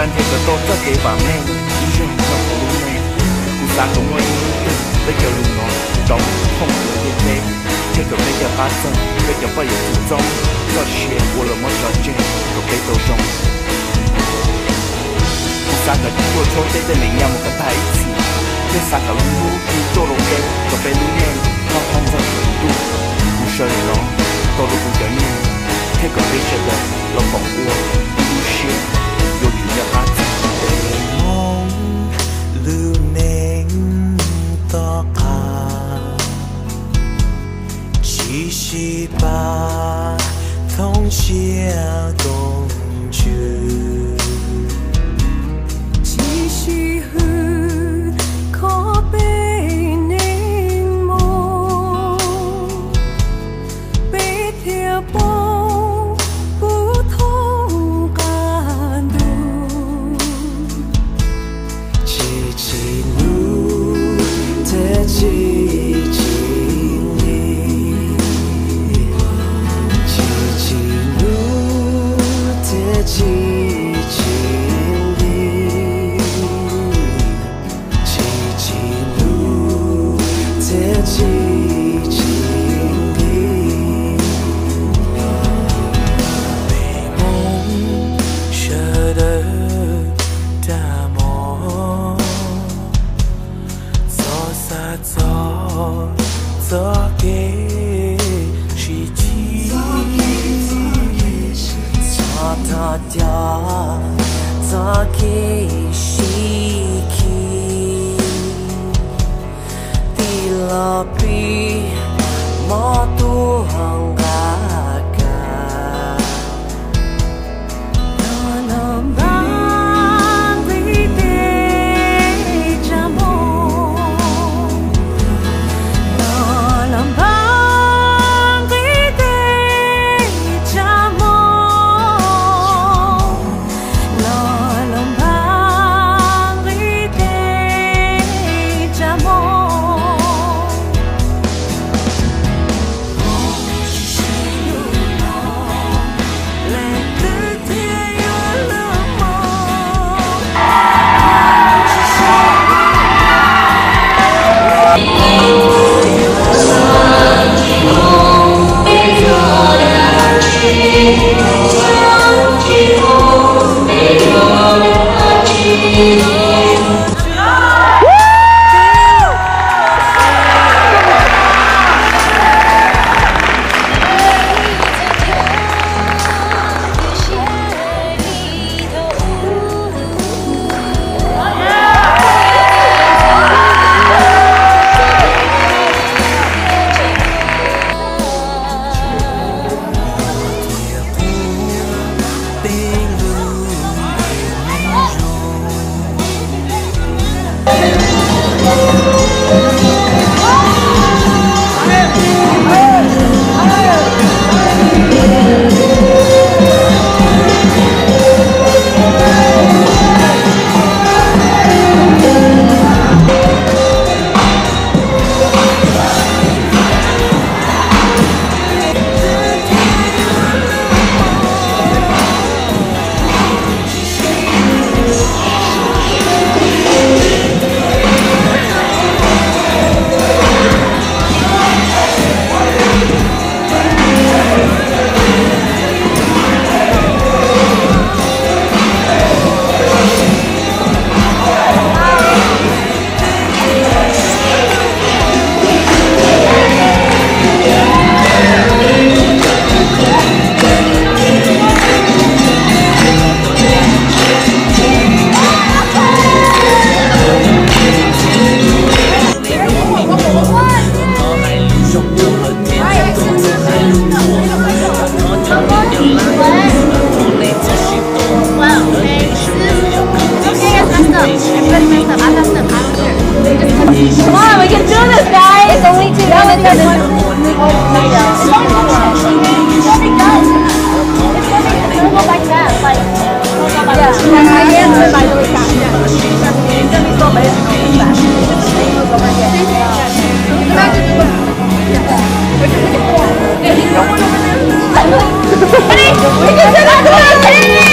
山铁个多这给把妹，一生要活路妹，故山公我一定被叫路我，当痛苦的杯，这个被叫巴掌，被叫不由自中，这些我了么小见，都给都中。三个做错对对名呀，我跟他一起，这三个路你做了给，都被路面，他放在程度，不是人，都是不叫你，这个被写的老广我，路线有主要发展。梦路能多卡，只是把通宵公主。Ready? We can sit on the